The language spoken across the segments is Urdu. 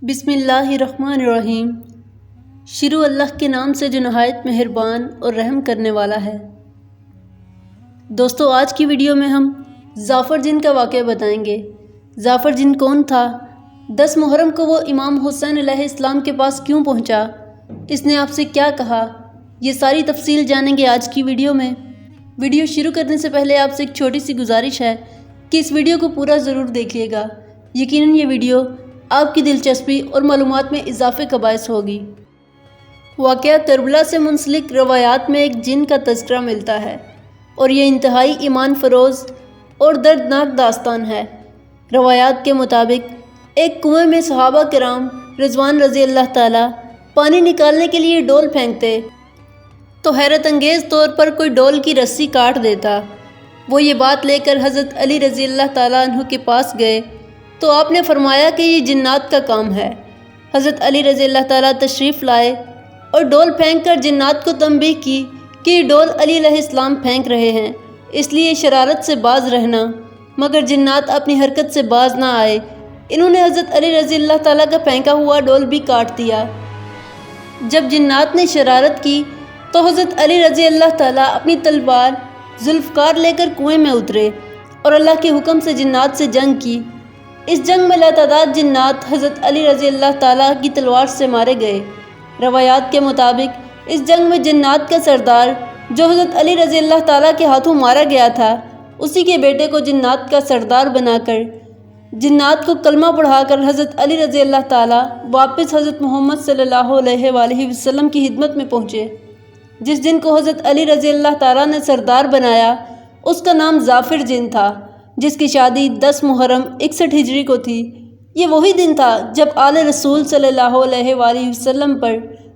بسم اللہ الرحمن الرحیم۔ شروع اللہ کے نام سے جو نہایت مہربان اور رحم کرنے والا ہے۔ دوستو، آج کی ویڈیو میں ہم ظافر جن کا واقعہ بتائیں گے۔ ظافر جن کون تھا؟ 10 محرم کو وہ امام حسین علیہ السلام کے پاس کیوں پہنچا؟ اس نے آپ سے کیا کہا؟ یہ ساری تفصیل جانیں گے آج کی ویڈیو میں۔ ویڈیو شروع کرنے سے پہلے آپ سے ایک چھوٹی سی گزارش ہے کہ اس ویڈیو کو پورا ضرور دیکھیے گا۔ یقیناً یہ ویڈیو آپ کی دلچسپی اور معلومات میں اضافے کا باعث ہوگی۔ واقعہ کربلا سے منسلک روایات میں ایک جن کا تذکرہ ملتا ہے اور یہ انتہائی ایمان فروز اور دردناک داستان ہے۔ روایات کے مطابق ایک کنویں میں صحابہ کرام رضوان رضی اللہ تعالیٰ پانی نکالنے کے لیے ڈول پھینکتے تو حیرت انگیز طور پر کوئی ڈول کی رسی کاٹ دیتا۔ وہ یہ بات لے کر حضرت علی رضی اللہ تعالیٰ عنہ کے پاس گئے تو آپ نے فرمایا کہ یہ جنات کا کام ہے۔ حضرت علی رضی اللہ تعالیٰ تشریف لائے اور ڈول پھینک کر جنات کو تنبیہ کی کہ یہ ڈول علی علیہ السلام پھینک رہے ہیں، اس لیے شرارت سے باز رہنا، مگر جنات اپنی حرکت سے باز نہ آئے۔ انہوں نے حضرت علی رضی اللہ تعالیٰ کا پھینکا ہوا ڈول بھی کاٹ دیا۔ جب جنات نے شرارت کی تو حضرت علی رضی اللہ تعالیٰ اپنی تلوار ذوالفقار لے کر کنویں میں اترے اور اللہ کے حکم سے جنات سے جنگ کی۔ اس جنگ میں لاتعداد جنات حضرت علی رضی اللہ تعالیٰ کی تلوار سے مارے گئے۔ روایات کے مطابق اس جنگ میں جنات کا سردار جو حضرت علی رضی اللہ تعالیٰ کے ہاتھوں مارا گیا تھا، اسی کے بیٹے کو جنات کا سردار بنا کر جنات کو کلمہ پڑھا کر حضرت علی رضی اللہ تعالیٰ واپس حضرت محمد صلی اللہ علیہ وآلہ وسلم کی خدمت میں پہنچے۔ جس جن کو حضرت علی رضی اللہ تعالیٰ نے سردار بنایا اس کا نام ظافر جن تھا، جس کی شادی 10 محرم 61 ہجری کو تھی۔ یہ وہی دن تھا جب آل رسول صلی اللہ علیہ وآلہ وسلم پر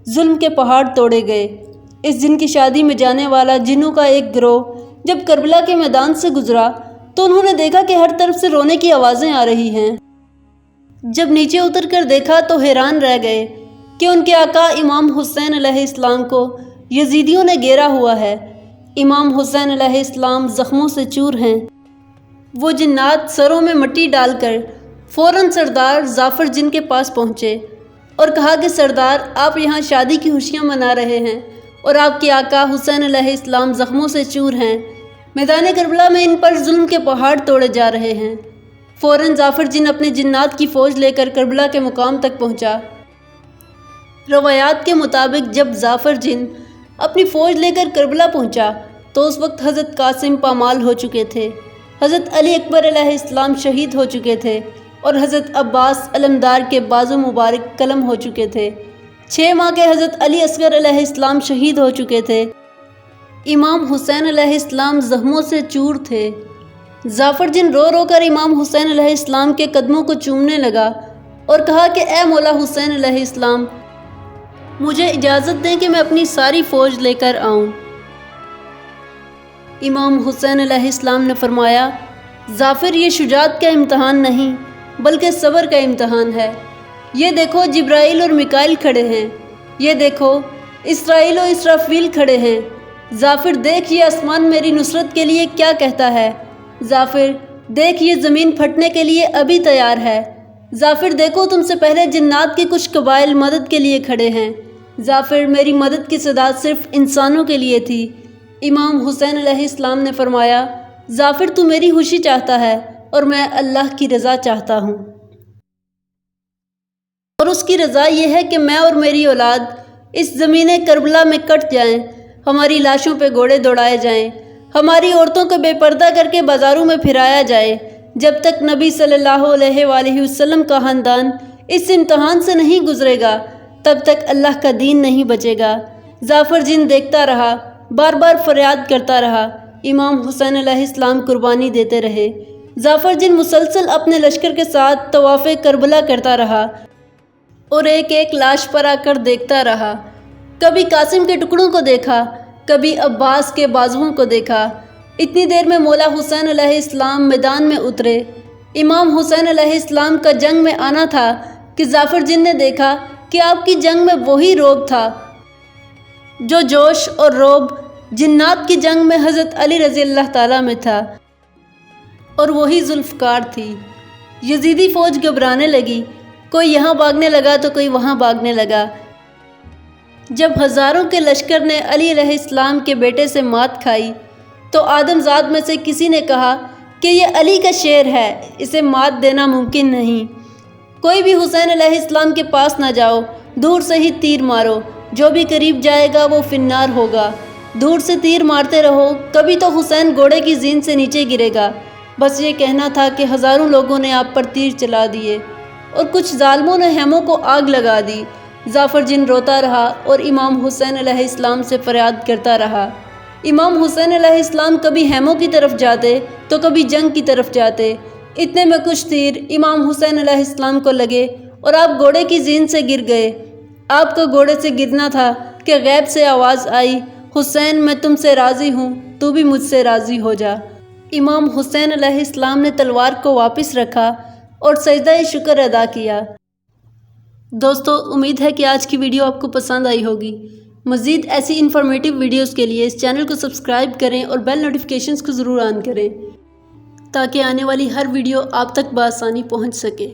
ظلم کے پہاڑ توڑے گئے۔ اس دن کی شادی میں جانے والا جنوں کا ایک گروہ جب کربلا کے میدان سے گزرا تو انہوں نے دیکھا کہ ہر طرف سے رونے کی آوازیں آ رہی ہیں۔ جب نیچے اتر کر دیکھا تو حیران رہ گئے کہ ان کے آقا امام حسین علیہ السلام کو یزیدیوں نے گھیرا ہوا ہے۔ امام حسین علیہ السلام زخموں سے چور ہیں۔ وہ جنات سروں میں مٹی ڈال کر فوراً سردار ظافر جن کے پاس پہنچے اور کہا کہ سردار، آپ یہاں شادی کی خوشیاں منا رہے ہیں اور آپ کے آقا حسین علیہ السلام زخموں سے چور ہیں۔ میدان کربلا میں ان پر ظلم کے پہاڑ توڑے جا رہے ہیں۔ فوراً ظافر جن اپنے جنات کی فوج لے کر کربلا کے مقام تک پہنچا۔ روایات کے مطابق جب ظافر جن اپنی فوج لے کر کربلا پہنچا تو اس وقت حضرت قاسم پامال ہو چکے تھے، حضرت علی اکبر علیہ السلام شہید ہو چکے تھے اور حضرت عباس علمدار کے بازو مبارک قلم ہو چکے تھے۔ 6 ماہ کے حضرت علی اصغر علیہ السلام شہید ہو چکے تھے۔ امام حسین علیہ السلام زخموں سے چور تھے۔ ظافر جن رو رو کر امام حسین علیہ السلام کے قدموں کو چومنے لگا اور کہا کہ اے مولا حسین علیہ السلام، مجھے اجازت دیں کہ میں اپنی ساری فوج لے کر آؤں۔ امام حسین علیہ السلام نے فرمایا، ظافر، یہ شجاعت کا امتحان نہیں بلکہ صبر کا امتحان ہے۔ یہ دیکھو جبرائیل اور میکائیل کھڑے ہیں، یہ دیکھو اسرائیل و اسرافیل کھڑے ہیں۔ ظافر، دیکھ یہ آسمان میری نصرت کے لیے کیا کہتا ہے۔ ظافر، دیکھ یہ زمین پھٹنے کے لیے ابھی تیار ہے۔ ظافر، دیکھو تم سے پہلے جنات کے کچھ قبائل مدد کے لیے کھڑے ہیں۔ ظافر، میری مدد کی صدا صرف انسانوں کے لیے تھی۔ امام حسین علیہ السلام نے فرمایا، ظافر، تو میری خوشی چاہتا ہے اور میں اللہ کی رضا چاہتا ہوں، اور اس کی رضا یہ ہے کہ میں اور میری اولاد اس زمین کربلا میں کٹ جائیں، ہماری لاشوں پہ گھوڑے دوڑائے جائیں، ہماری عورتوں کو بے پردہ کر کے بازاروں میں پھرایا جائے۔ جب تک نبی صلی اللہ علیہ وآلہ وسلم کا خاندان اس امتحان سے نہیں گزرے گا تب تک اللہ کا دین نہیں بچے گا۔ ظافر جن دیکھتا رہا، بار بار فریاد کرتا رہا۔ امام حسین علیہ السلام قربانی دیتے رہے۔ ظافر جن مسلسل اپنے لشکر کے ساتھ طواف کربلا کرتا رہا اور ایک ایک لاش پر آ کر دیکھتا رہا۔ کبھی قاسم کے ٹکڑوں کو دیکھا، کبھی عباس کے بازوؤں کو دیکھا۔ اتنی دیر میں مولا حسین علیہ السلام میدان میں اترے۔ امام حسین علیہ السلام کا جنگ میں آنا تھا کہ ظافر جن نے دیکھا کہ آپ کی جنگ میں وہی روب تھا جو جوش اور روب جنات کی جنگ میں حضرت علی رضی اللہ تعالیٰ میں تھا، اور وہی ذوالفقار تھی۔ یزیدی فوج گھبرانے لگی، کوئی یہاں بھاگنے لگا تو کوئی وہاں بھاگنے لگا۔ جب ہزاروں کے لشکر نے علی علیہ السلام کے بیٹے سے مات کھائی تو آدم زاد میں سے کسی نے کہا کہ یہ علی کا شیر ہے، اسے مات دینا ممکن نہیں۔ کوئی بھی حسین علیہ السلام کے پاس نہ جاؤ، دور سے ہی تیر مارو، جو بھی قریب جائے گا وہ فنار ہوگا۔ دور سے تیر مارتے رہو، کبھی تو حسین گھوڑے کی زین سے نیچے گرے گا۔ بس یہ کہنا تھا کہ ہزاروں لوگوں نے آپ پر تیر چلا دیے اور کچھ ظالموں نے خیموں کو آگ لگا دی۔ ظافر جن روتا رہا اور امام حسین علیہ السلام سے فریاد کرتا رہا۔ امام حسین علیہ السلام کبھی خیموں کی طرف جاتے تو کبھی جنگ کی طرف جاتے۔ اتنے میں کچھ تیر امام حسین علیہ السلام کو لگے اور آپ گھوڑے کی زین سے گر گئے۔ آپ کو گھوڑے سے گرنا تھا کہ غیب سے آواز آئی، حسین میں تم سے راضی ہوں، تو بھی مجھ سے راضی ہو جا۔ امام حسین علیہ السلام نے تلوار کو واپس رکھا اور سجدہ شکر ادا کیا۔ دوستو، امید ہے کہ آج کی ویڈیو آپ کو پسند آئی ہوگی۔ مزید ایسی انفارمیٹیو ویڈیوز کے لیے اس چینل کو سبسکرائب کریں اور بیل نوٹیفیکیشنز کو ضرور آن کریں تاکہ آنے والی ہر ویڈیو آپ تک بآسانی پہنچ سکے۔